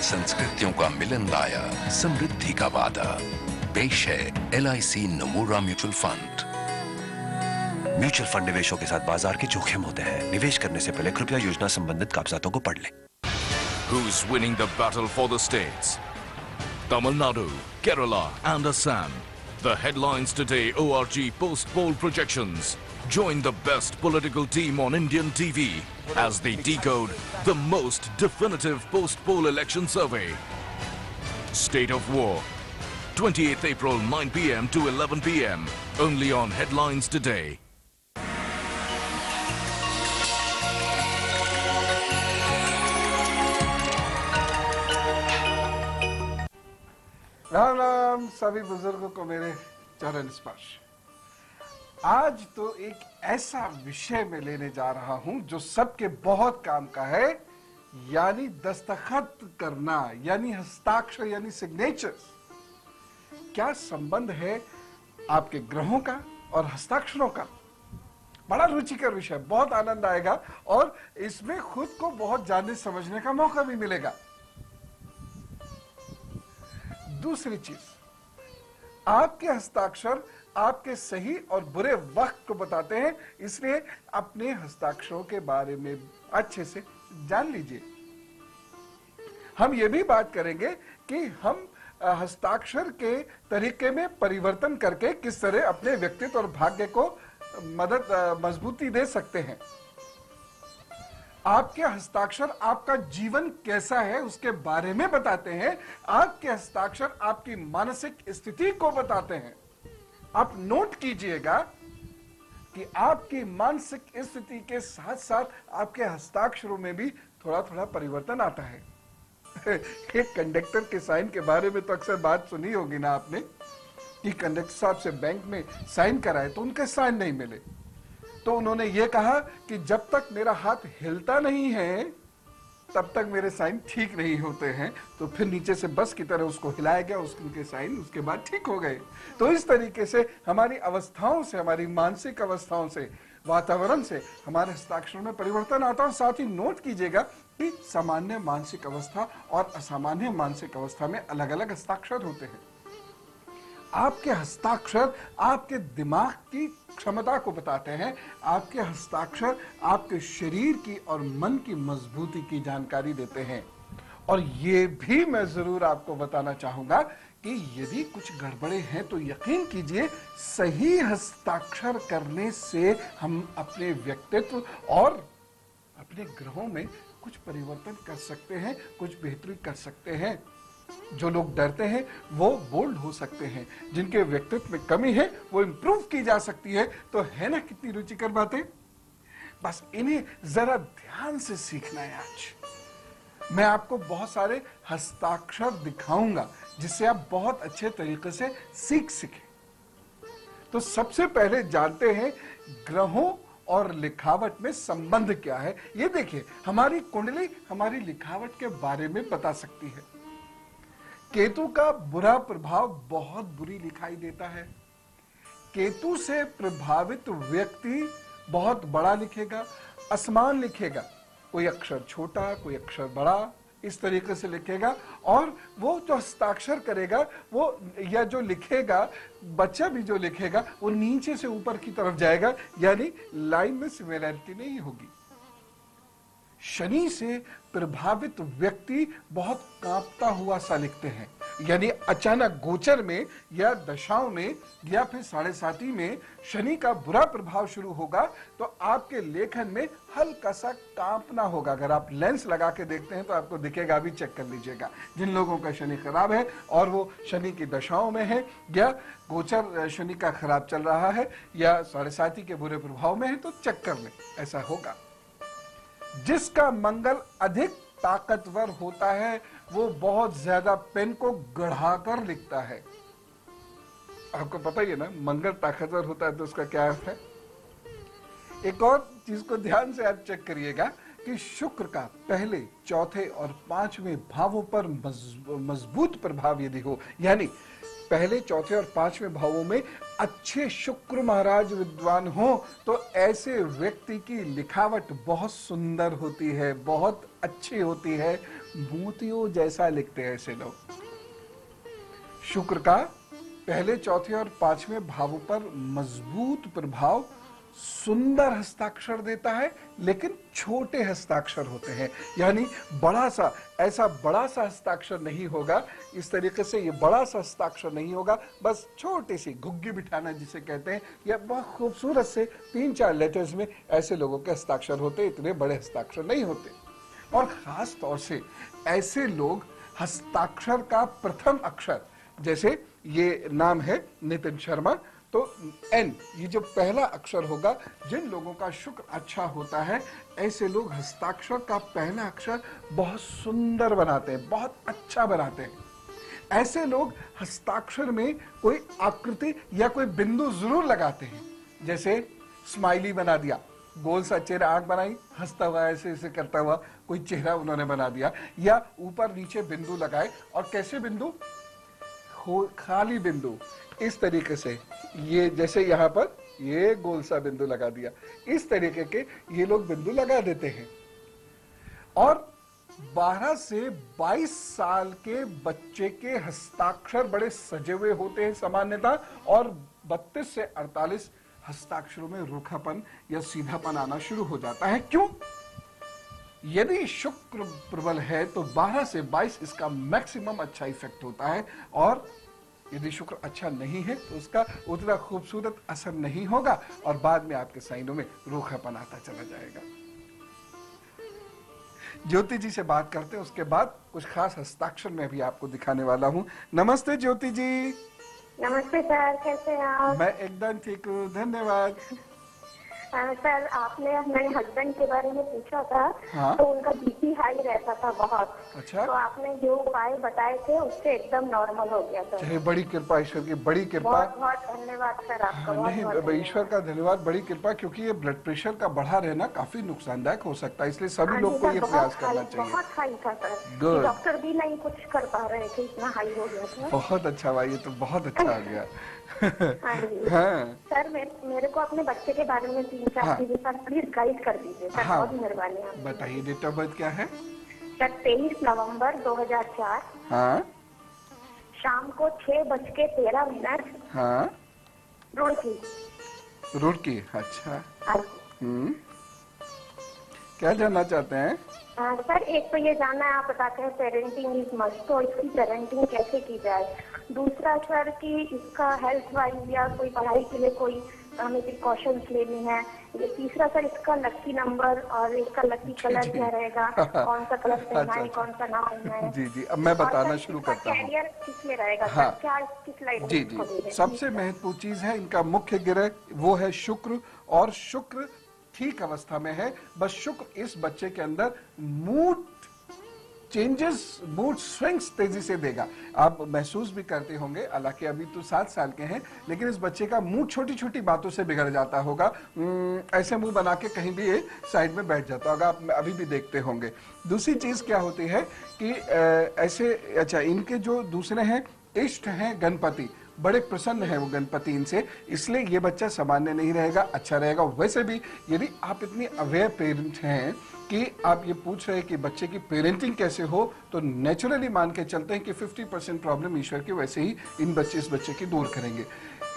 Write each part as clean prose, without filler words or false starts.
संस्कृतियों का मिलन लाया समृद्धि का वादा। पेश है LIC नमूरा mutual fund. Mutual fund निवेशों के साथ बाजार के जोखिम होते हैं। निवेश करने से पहले कृपया योजना संबंधित कागजातों को पढ़ लें। Who's winning the battle for the states? Tamil Nadu, Kerala and Assam. The headlines today ORG post-poll projections. Join the best political team on Indian TV as they decode the most definitive post-poll election survey. State of War. 28th April 9 p.m. to 11 p.m. Only on Headlines Today. Ram Ram सभी बुजुर्गों को मेरे चरण स्पर्श। आज तो एक ऐसा विषय में लेने जा रहा हूं जो सबके बहुत काम का है, यानी दस्तखत करना, यानी हस्ताक्षर, यानी सिग्नेचर्स। क्या संबंध है आपके ग्रहों का और हस्ताक्षरों का? बड़ा रुचिकर विषय, बहुत आनंद आएगा और इसमें खुद को बहुत जानने समझने का मौका भी मिलेगा। दूसरी चीज, आपके हस्ताक्षर आपके सही और बुरे वक्त को बताते हैं, इसलिए अपने हस्ताक्षरों के बारे में अच्छे से जान लीजिए। हम ये भी बात करेंगे कि हम हस्ताक्षर के तरीके में परिवर्तन करके किस तरह अपने व्यक्तित्व और भाग्य को मजबूती दे सकते हैं। आपके हस्ताक्षर आपका जीवन कैसा है उसके बारे में बताते हैं। आपके हस्ताक्षर आपकी मानसिक स्थिति को बताते हैं। आप नोट कीजिएगा कि आपकी मानसिक स्थिति के साथ साथ आपके हस्ताक्षरों में भी थोड़ा थोड़ा परिवर्तन आता है। एक कंडक्टर के साइन के बारे में तो अक्सर बात सुनी होगी ना आपने, कि कंडक्टर साहब से बैंक में साइन कराए तो उनके साइन नहीं मिले, तो उन्होंने ये कहा कि जब तक मेरा हाथ हिलता नहीं है तब तक मेरे साइन ठीक नहीं होते हैं। तो फिर नीचे से बस की तरह उसको हिलाया गया, उनके साइन उसके बाद ठीक हो गए। तो इस तरीके से हमारी अवस्थाओं से, हमारी मानसिक अवस्थाओं से, वातावरण से हमारे हस्ताक्षर में परिवर्तन आता है। और साथ ही नोट कीजिएगा कि सामान्य मानसिक अवस्था और असामान्य मानसिक अवस्था में अलग अलग हस्ताक्षर होते हैं। आपके हस्ताक्षर आपके दिमाग की क्षमता को बताते हैं। आपके हस्ताक्षर आपके शरीर की और मन की मजबूती की जानकारी देते हैं। और ये भी मैं जरूर आपको बताना चाहूंगा कि यदि कुछ गड़बड़े हैं तो यकीन कीजिए, सही हस्ताक्षर करने से हम अपने व्यक्तित्व और अपने ग्रहों में कुछ परिवर्तन कर सकते हैं, कुछ बेहतरी कर सकते हैं। जो लोग डरते हैं वो बोल्ड हो सकते हैं, जिनके व्यक्तित्व में कमी है वो इंप्रूव की जा सकती है। तो है ना कितनी रुचिकर बातें। बस इन्हें जरा ध्यान से सीखना है। आज मैं आपको बहुत सारे हस्ताक्षर दिखाऊंगा जिससे आप बहुत अच्छे तरीके से सीख सकें। तो सबसे पहले जानते हैं ग्रहों और लिखावट में संबंध क्या है। ये देखिए, हमारी कुंडली हमारी लिखावट के बारे में बता सकती है। केतु का बुरा प्रभाव बहुत बुरी लिखाई देता है। केतु से प्रभावित व्यक्ति बहुत बड़ा लिखेगा, असमान लिखेगा, कोई अक्षर छोटा, कोई अक्षर बड़ा, इस तरीके से लिखेगा। और वो जो हस्ताक्षर करेगा वो, या जो लिखेगा, बच्चा भी जो लिखेगा वो नीचे से ऊपर की तरफ जाएगा, यानी लाइन में सिमिलैरिटी नहीं होगी। शनि से प्रभावित व्यक्ति बहुत कांपता हुआ सा लिखते हैं, यानी अचानक गोचर में या दशाओं में या फिर 7.5 में शनि का बुरा प्रभाव शुरू होगा तो आपके लेखन में हल्का सा कांपना होगा। अगर आप लेंस लगा के देखते हैं तो आपको दिखेगा, भी चेक कर लीजिएगा। जिन लोगों का शनि खराब है और वो शनि की दशाओं में है या गोचर शनि का खराब चल रहा है या 7.5 के बुरे प्रभाव में है तो चेक कर लें, ऐसा होगा। जिसका मंगल अधिक ताकतवर होता है वो बहुत ज्यादा पेन को गढ़ाकर लिखता है। आपको पता ही है ना, मंगल ताकतवर होता है तो उसका क्या अर्थ है। एक और चीज को ध्यान से आप चेक करिएगा कि शुक्र का पहले, चौथे और 5वें भावों पर मजबूत प्रभाव यदि हो, यानी पहले, चौथे और पांचवें भावों में अच्छे शुक्र महाराज विद्वान हो तो ऐसे व्यक्ति की लिखावट बहुत सुंदर होती है, बहुत अच्छी होती है, मोतियों जैसा लिखते हैं ऐसे लोग। शुक्र का पहले, चौथे और पांचवें भावों पर मजबूत प्रभाव सुंदर हस्ताक्षर देता है, लेकिन छोटे हस्ताक्षर होते हैं, यानी बड़ा सा, ऐसा बड़ा सा हस्ताक्षर नहीं होगा, इस तरीके से ये बड़ा सा हस्ताक्षर नहीं होगा, बस छोटी सी घुग्गी बिठाना जिसे कहते हैं, या बहुत खूबसूरत से 3-4 लेटर्स में ऐसे लोगों के हस्ताक्षर होते, इतने बड़े हस्ताक्षर नहीं होते। और खास तौर से ऐसे लोग हस्ताक्षर का प्रथम अक्षर, जैसे ये नाम है नितिन शर्मा, तो एन, ये जो पहला अक्षर होगा, जिन लोगों का शुक्र अच्छा होता है ऐसे लोग हस्ताक्षर का पहला अक्षर बहुत सुंदर बनाते हैं, बहुत अच्छा बनाते हैं। ऐसे लोग हस्ताक्षर में कोई आकृति या कोई बिंदु जरूर लगाते हैं, जैसे स्माइली बना दिया, गोल सा चेहरा, आंख बनाई, हंसता हुआ ऐसे ऐसे करता हुआ कोई चेहरा उन्होंने बना दिया, या ऊपर नीचे बिंदु लगाए, और कैसे बिंदु, खाली बिंदु, इस तरीके से, ये जैसे यहाँ पर ये गोल सा बिंदु लगा दिया, इस तरीके के ये लोग बिंदु लगा देते हैं। और 12 से 22 साल के बच्चे के हस्ताक्षर बड़े सजे हुए होते हैं सामान्यतः, और 32 से 48 हस्ताक्षरों में रूखापन या सीधापन आना शुरू हो जाता है। क्यों? यदि शुक्र प्रबल है तो 12 से 22 इसका मैक्सिमम अच्छा इफेक्ट होता है, और यदि शुक्र अच्छा नहीं है तो उसका उतना खूबसूरत असर नहीं होगा, और बाद में आपके साइनों में रूखापन आता चला जाएगा। ज्योति जी से बात करते हैं, उसके बाद कुछ खास हस्ताक्षर मैं भी आपको दिखाने वाला हूँ। नमस्ते ज्योति जी। नमस्ते सर, कैसे हैं आप? मैं एकदम ठीक हूँ, धन्यवाद। सर, आपने मेरे हस्बैंड के बारे में पूछा था। हाँ? तो उनका बीपी हाई रहता था बहुत। अच्छा। तो आपने जो उपाय बताए थे उससे एकदम नॉर्मल हो गया सर। चाहे बड़ी कृपा, ईश्वर की बड़ी कृपा। बहुत बहुत धन्यवाद सर आपका। नहीं, ईश्वर का धन्यवाद, बड़ी कृपा, क्योंकि ये ब्लड प्रेशर का बढ़ा रहना काफी नुकसानदायक हो सकता है, इसलिए सभी लोग को ये प्रयास करना चाहिए। बहुत हाई था सर, Good. डॉक्टर भी नहीं कुछ कर पा रहे थे, इतना हाई हो गया था। बहुत अच्छा हुआ, ये तो बहुत अच्छा आ गया। हाँ जी। हाँ। सर, मेरे को अपने बच्चे के बारे में 3-4 चीजें सर प्लीज गाइड कर दीजिए सर। हाँ। बहुत मेहरबानी आपकी। बताइए, डेट ऑफ बर्थ क्या है? सर 23 नवंबर 2004। हाँ। शाम को 6:13। हाँ। रुड़की। रुड़की, अच्छा। हाँ। क्या जानना चाहते हैं? सर, एक तो ये जानना है, आप बताते हैं पेरेंटिंग इज मस्ट, तो इसकी पेरेंटिंग कैसे की जाए। दूसरा सर कि इसका हेल्थ वाइज या कोई पढ़ाई के लिए कोई हमें प्रिकॉशंस लेनी है। ये तीसरा सर, इसका लकी नंबर और इसका लकी कलर क्या रहेगा, कौन सा कलर पहनना है, कौन सा ना पहनना है। जी जी, अब मैं बताना शुरू करता हूँ। कैरियर किसमें रहेगा हाँ। सर, क्या किस लाइन में जी इसको जी, देंगे? सबसे महत्वपूर्ण चीज है इनका मुख्य ग्रह, वो है शुक्र, और शुक्र ठीक अवस्था में है। बस शुक्र इस बच्चे के अंदर मूड चेंजेस, मूड स्विंग्स तेजी से देगा। आप महसूस भी करते होंगे, हालांकि अभी तो 7 साल के हैं, लेकिन इस बच्चे का मूड छोटी छोटी बातों से बिगड़ जाता होगा। ऐसे मुंह बना के कहीं भी ये साइड में बैठ जाता होगा, आप अभी भी देखते होंगे। दूसरी चीज क्या होती है कि ऐसे, अच्छा, इनके जो दूसरे हैं इष्ट हैं गणपति, बड़े प्रसन्न है वो गणपति इनसे, इसलिए ये बच्चा सामान्य नहीं रहेगा, अच्छा रहेगा। वैसे भी यदि आप इतनी अवेयर पेरेंट हैं कि आप ये पूछ रहे हैं कि बच्चे की पेरेंटिंग कैसे हो, तो नेचुरली मान के चलते हैं कि 50% प्रॉब्लम ईश्वर की वैसे ही इस बच्चे की दूर करेंगे।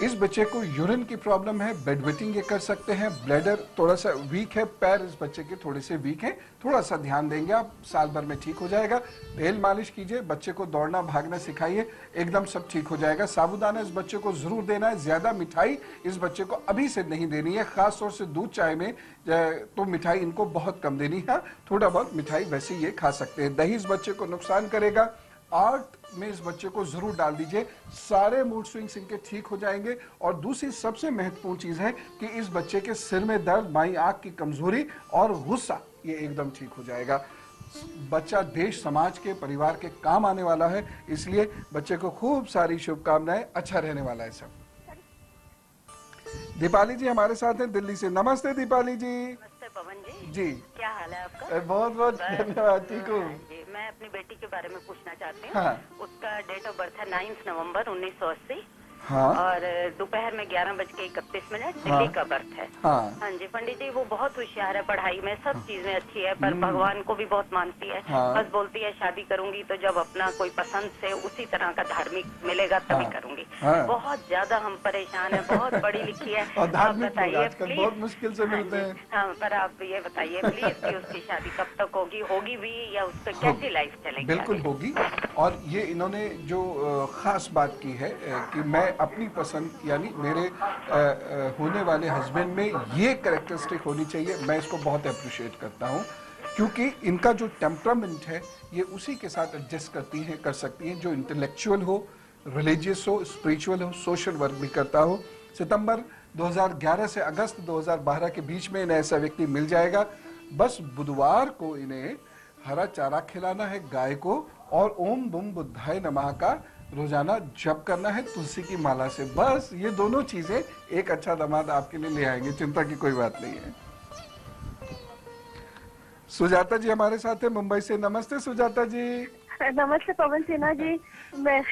इस बच्चे को यूरिन की प्रॉब्लम है, बेड वेटिंग ये कर सकते हैं, ब्लैडर थोड़ा सा वीक है, पैर इस बच्चे के थोड़े से वीक हैं, थोड़ा सा ध्यान देंगे आप, साल भर में ठीक हो जाएगा। तेल मालिश कीजिए, बच्चे को दौड़ना भागना सिखाइए, एकदम सब ठीक हो जाएगा। साबुदाना इस बच्चे को जरूर देना है, ज्यादा मिठाई इस बच्चे को अभी से नहीं देनी है, खास तौर से दूध चाय में तो मिठाई इनको बहुत कम देनी है, थोड़ा बहुत मिठाई वैसे ये खा सकते हैं। दही इस बच्चे को नुकसान करेगा। आर्ट में इस बच्चे को जरूर डाल दीजिए, सारे मूड स्विंग्स इनके ठीक हो जाएंगे। और दूसरी सबसे महत्वपूर्ण चीज है कि इस बच्चे के सिर में दर्द, बाईं आंख की कमजोरी और गुस्सा, ये एकदम ठीक हो जाएगा। बच्चा देश, समाज के, परिवार के काम आने वाला है, इसलिए बच्चे को खूब सारी शुभकामनाएं, अच्छा रहने वाला है सब। दीपाली जी हमारे साथ हैं दिल्ली से। नमस्ते दीपाली जी। नमस्ते पवन जी। जी क्या हाल है आपका? बहुत बहुत धन्यवाद, ठीक हूँ। मैं अपनी अपनी बेटी के बारे में पूछना चाहती हूँ। हाँ। उसका डेट ऑफ बर्थ है 9 नवंबर 1980। हाँ। और दोपहर में 11:31 दिल्ली हाँ। का बर्थ है। हाँ। हाँ जी पंडित जी, वो बहुत होशियार है, पढ़ाई में सब चीज में अच्छी है, पर भगवान को भी बहुत मानती है। हाँ। बस बोलती है शादी करूंगी तो जब अपना कोई पसंद से उसी तरह का धार्मिक मिलेगा तभी हाँ। करूंगी। हाँ। बहुत ज्यादा हम परेशान है, बहुत पढ़ी लिखी है। और आप धार्मिक लोग बताइए आजकल प्लीज। बहुत मुश्किल से हाँ मिलते जी, हैं। हाँ, पर आप ये बताइए प्लीज कि उसकी शादी कब तक होगी, होगी भी या उसकी कैसी लाइफ चलेगी? बिल्कुल आगे? होगी। और ये इन्होंने जो खास बात की है कि मैं अपनी पसंद यानी मेरे होने वाले हस्बैंड में ये कैरेक्टरिस्टिक होनी चाहिए, मैं इसको बहुत अप्रिशिएट करता हूँ, क्योंकि इनका जो टेम्परामेंट है ये उसी के साथ एडजस्ट करती हैं, कर सकती हैं, जो इंटेलेक्चुअल हो, रिलीजियस हो, स्पिरिचुअल हो, सोशल वर्क भी करता हो। सितंबर 2011 से अगस्त 2012 के बीच में इन्हें ऐसा व्यक्ति मिल जाएगा। बस बुधवार को इन्हें हरा चारा खिलाना है गाय को, और ओम बुम बुद्धाय नमः का रोजाना जप करना है तुलसी की माला से। बस ये दोनों चीजें एक अच्छा दामाद आपके लिए ले आएंगे, चिंता की कोई बात नहीं है। सुजाता जी हमारे साथ है मुंबई से। नमस्ते सुजाता जी। नमस्ते पवन सिन्हा जी। मैं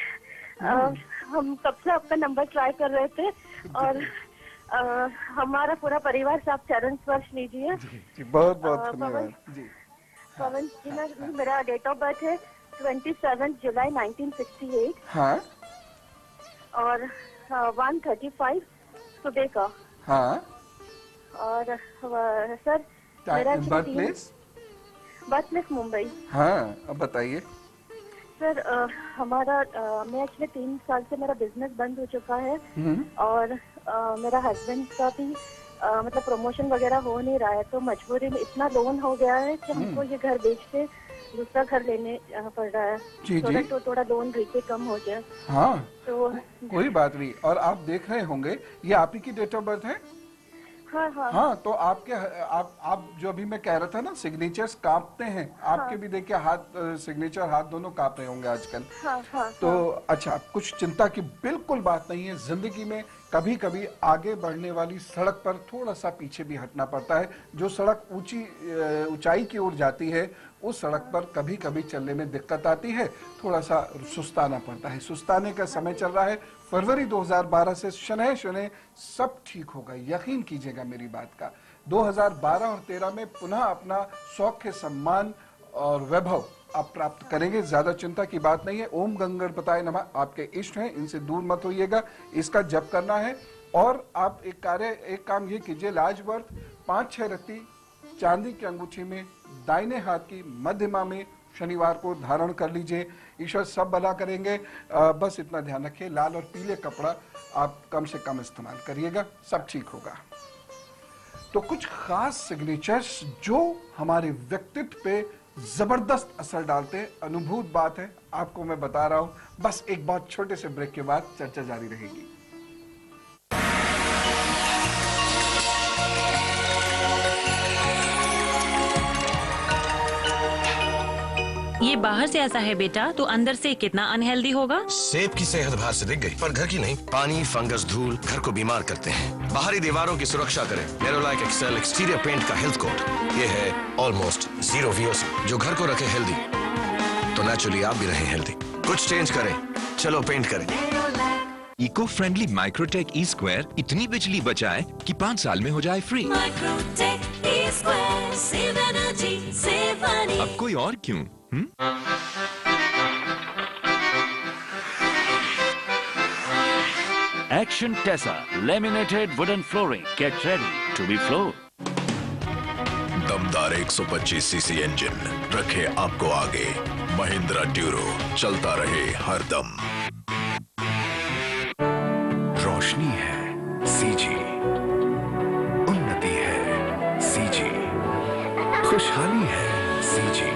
हम कब से आपका नंबर ट्राई कर रहे थे, और हमारा पूरा परिवार से आप चरण स्पर्श लीजिए। जी बहुत बहुत धन्यवाद जी। पवन सिन्हा जी, मेरा डेट ऑफ बर्थ है 27 जुलाई 1968। हाँ। और 1:35 सुबह का। हाँ। और सर मेरा बर्थ प्लेस मुंबई। हाँ, अब बताइए। सर हमारा मैं एक्चुअली 3 साल से मेरा बिजनेस बंद हो चुका है, और मेरा हस्बैंड का भी मतलब प्रमोशन वगैरह हो नहीं रहा है, तो मजबूरी में इतना लोन हो गया है कि हमको ये घर बेच के दूसरा घर लेने पड़ रहा है। जी जी। थोड़ा लोन रीपे कम हो गया। हाँ तो कोई बात नहीं। और आप देख रहे होंगे ये आप ही की डेट ऑफ बर्थ है। हाँ हाँ हाँ, तो आपके आप जो अभी मैं कह रहा था ना, सिग्नेचर्स कांपते हैं आपके भी। देखिए हाथ, सिग्नेचर हाथ दोनों कांप रहे होंगे आजकल। हाँ। तो अच्छा, कुछ चिंता की बिल्कुल बात नहीं है। जिंदगी में कभी कभी आगे बढ़ने वाली सड़क पर थोड़ा सा पीछे भी हटना पड़ता है। जो सड़क ऊंचाई की ओर जाती है उस सड़क पर कभी कभी चलने में दिक्कत आती है, थोड़ा सा सुस्ताना पड़ता है। सुस्ताने का समय चल रहा है। फरवरी 2012 से शनैः शनैः सब ठीक होगा, यकीन कीजिएगा मेरी बात का। 2012 और 13 में पुनः अपना सौख्य, सम्मान और वैभव आप प्राप्त करेंगे। ज्यादा चिंता की बात नहीं है। ओम गंगणपताय नमः आपके इष्ट हैं, इनसे दूर मत होइएगा, इसका जप करना है। और आप एक काम ये कीजिए, लाजवर्थ 5-6 रत्ती चांदी की अंगूठी में दाहिने हाथ की मध्यमा में शनिवार को धारण कर लीजिए। ईश्वर सब भला करेंगे। बस इतना ध्यान रखिए, लाल और पीले कपड़ा आप कम से कम इस्तेमाल करिएगा, सब ठीक होगा। तो कुछ खास सिग्नेचर्स जो हमारे व्यक्तित्व पे जबरदस्त असर डालते हैं, अनुभूत बात है, आपको मैं बता रहा हूं। बस एक बहुत छोटे से ब्रेक के बाद चर्चा जारी रहेगी। ये बाहर से ऐसा है बेटा, तो अंदर से कितना अनहेल्दी होगा। सेब की सेहत बाहर से दिख गई, पर घर की नहीं। पानी, फंगस, धूल घर को बीमार करते हैं। बाहरी दीवारों की सुरक्षा करें नेरोलाइक एक्सेल एक्सटीरियर पेंट का हेल्थ कोट। ये है ऑलमोस्ट जीरो VOC, जो घर को रखे हेल्दी, तो नेचुरली आप भी रहें हेल्दी। कुछ चेंज करें, चलो पेंट करें। इको फ्रेंडली माइक्रोटेक E-Square इतनी बिजली बचाए कि 5 साल में हो जाए free. Microtek E-Square, save energy, save money. अब कोई और क्यों? Action Tessa laminated wooden flooring. Get ready to be floored. दमदार 125 सीसी इंजन रखे आपको आगे। महिंद्रा ड्यूरो, चलता रहे हरदम। रोशनी है CG, उन्नति है CG, खुशहाली है CG,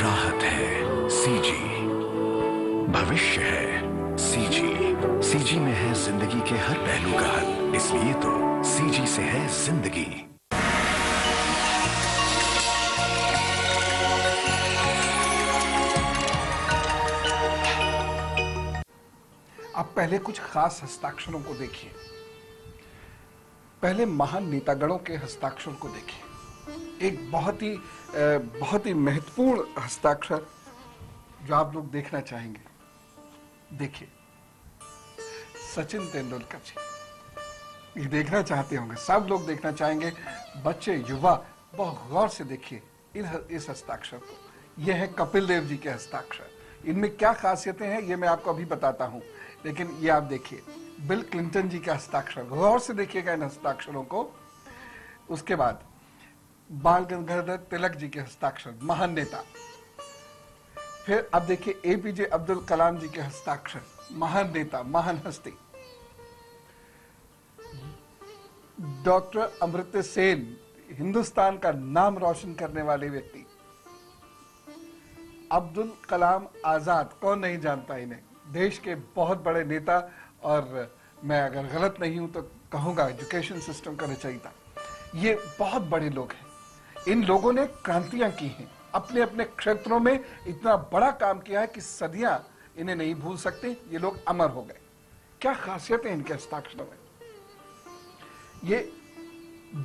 राहत है CG, भविष्य है CG में है जिंदगी के हर पहलू का हल, इसलिए तो CG से है जिंदगी। अब पहले कुछ खास हस्ताक्षरों को देखिए। पहले महान नेतागणों के हस्ताक्षर को देखिए। एक बहुत ही महत्वपूर्ण हस्ताक्षर जो आप लोग देखना चाहेंगे, देखिए सचिन तेंदुलकर जी, ये देखना चाहते होंगे, सब लोग देखना चाहेंगे, बच्चे युवा बहुत गौर से देखिए इस हस्ताक्षर को। यह है कपिल देव जी के हस्ताक्षर। इनमें क्या खासियतें हैं ये मैं आपको अभी बताता हूं, लेकिन ये आप देखिए बिल क्लिंटन जी का हस्ताक्षर, गौर से देखिएगा इन हस्ताक्षरों को। उसके बाद बाल गंगाधर तिलक जी के हस्ताक्षर, महान नेता। फिर अब देखिए एपीजे अब्दुल कलाम जी के हस्ताक्षर, महान नेता, महान हस्ती। डॉक्टर अमर्त्य सेन, हिंदुस्तान का नाम रोशन करने वाले व्यक्ति। अब्दुल कलाम आजाद, कौन नहीं जानता इन्हें, देश के बहुत बड़े नेता, और मैं अगर गलत नहीं हूं तो कहूंगा एजुकेशन सिस्टम का रचयिता। ये बहुत बड़े लोग हैं, इन लोगों ने क्रांतियां की हैं, अपने अपने क्षेत्रों में इतना बड़ा काम किया है कि सदियां इन्हें नहीं भूल सकते, ये लोग अमर हो गए। क्या खासियत है इनके हस्ताक्षरों में, ये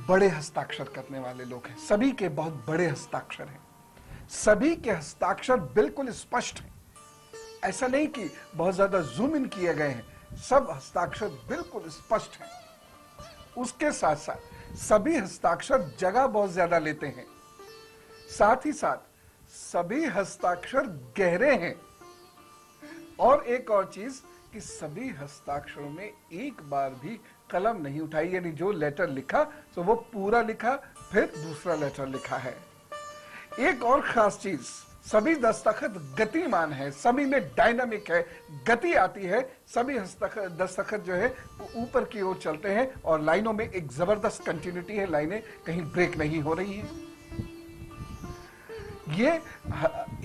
बड़े हस्ताक्षर करने वाले लोग हैं, सभी के बहुत बड़े हस्ताक्षर हैं, सभी के हस्ताक्षर बिल्कुल स्पष्ट हैं, ऐसा नहीं कि बहुत ज्यादा जूम इन किए गए हैं, सब हस्ताक्षर बिल्कुल स्पष्ट हैं। उसके साथ साथ सभी हस्ताक्षर जगह बहुत ज्यादा लेते हैं, साथ ही साथ सभी हस्ताक्षर गहरे हैं, और एक और चीज कि सभी हस्ताक्षरों में एक बार भी कलम नहीं उठाई, यानी जो लेटर लिखा तो वो पूरा लिखा, फिर दूसरा लेटर लिखा है। एक और खास चीज, सभी दस्तखत गतिमान है, सभी में डायनामिक है, गति आती है, सभी दस्तखत जो है वो ऊपर की ओर चलते हैं, और लाइनों में एक जबरदस्त कंटिन्यूटी है, लाइनें कहीं ब्रेक नहीं हो रही है। ये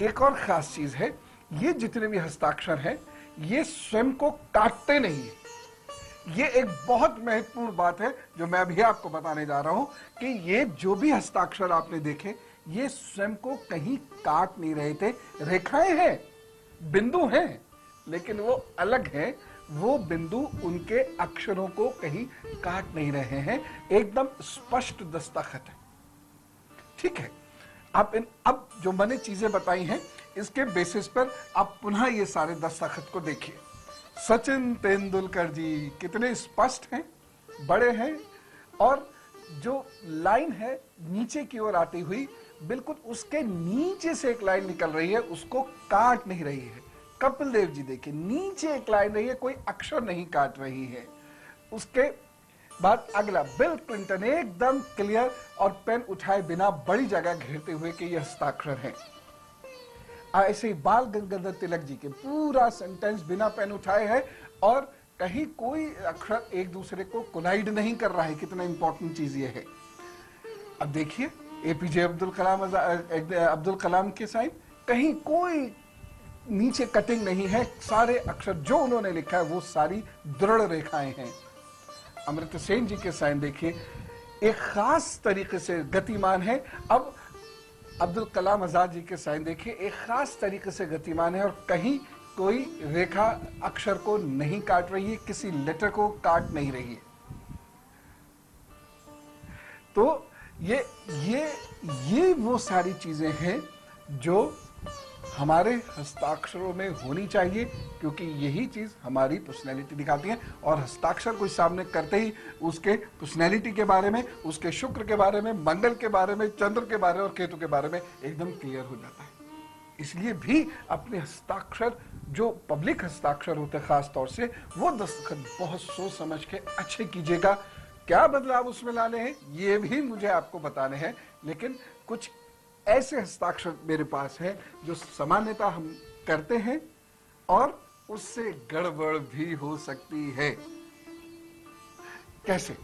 एक और खास चीज है, ये जितने भी हस्ताक्षर हैं ये स्वयं को काटते नहीं है। ये एक बहुत महत्वपूर्ण बात है जो मैं अभी आपको बताने जा रहा हूं, कि ये जो भी हस्ताक्षर आपने देखे ये स्वयं को कहीं काट नहीं रहे थे। रेखाएं हैं, बिंदु हैं, लेकिन वो अलग हैं, वो बिंदु उनके अक्षरों को कहीं काट नहीं रहे हैं, एकदम स्पष्ट दस्तखत है। ठीक है, अब जो मैंने चीजें बताई हैं इसके बेसिस पर आप पुनः ये सारे दस्तखत को देखिए। सचिन तेंदुलकर जी कितने स्पष्ट हैं, बड़े हैं, और जो लाइन है नीचे की ओर आती हुई बिल्कुल उसके नीचे से एक लाइन निकल रही है, उसको काट नहीं रही है। कपिल देव जी देखिए, नीचे एक लाइन रही है, कोई अक्षर नहीं काट रही है। उसके बाद अगला बिल क्लिंटन, एकदम क्लियर और पेन उठाए बिना बड़ी जगह घेरते हुए कि ये हस्ताक्षर है। ऐसे ही बाल गंगाधर तिलक जी के पूरा सेंटेंस बिना पेन उठाए है, और कहीं कोई अक्षर एक दूसरे को कोलाइड नहीं कर रहा है। कितना इंपॉर्टेंट चीज ये है। अब देखिए एपीजे अब्दुल कलाम के साइन, कहीं कोई नीचे कटिंग नहीं है, सारे अक्षर जो उन्होंने लिखा है वो सारी दृढ़ रेखाएं हैं। अमर्त्य सेन जी के साइन देखिए, एक खास तरीके से गतिमान है। अब अब्दुल कलाम आजाद जी के साइन देखिए, एक खास तरीके से गतिमान है, और कहीं कोई रेखा अक्षर को नहीं काट रही है, किसी लेटर को काट नहीं रही है। तो ये वो सारी चीजें हैं जो हमारे हस्ताक्षरों में होनी चाहिए, क्योंकि यही चीज हमारी पर्सनैलिटी दिखाती है। और हस्ताक्षर कोई सामने करते ही उसके पर्सनैलिटी के बारे में, उसके शुक्र के बारे में, मंगल के बारे में, चंद्र के बारे में और केतु के बारे में एकदम क्लियर हो जाता है। इसलिए भी अपने हस्ताक्षर, जो पब्लिक हस्ताक्षर होते हैं खास तौर से, वो दस्तखत बहुत सोच समझ के अच्छे कीजिएगा। क्या बदलाव उसमें लाने हैं ये भी मुझे आपको बताने हैं, लेकिन कुछ ऐसे हस्ताक्षर मेरे पास हैं जो सामान्यतः हम करते हैं और उससे गड़बड़ भी हो सकती है। कैसे?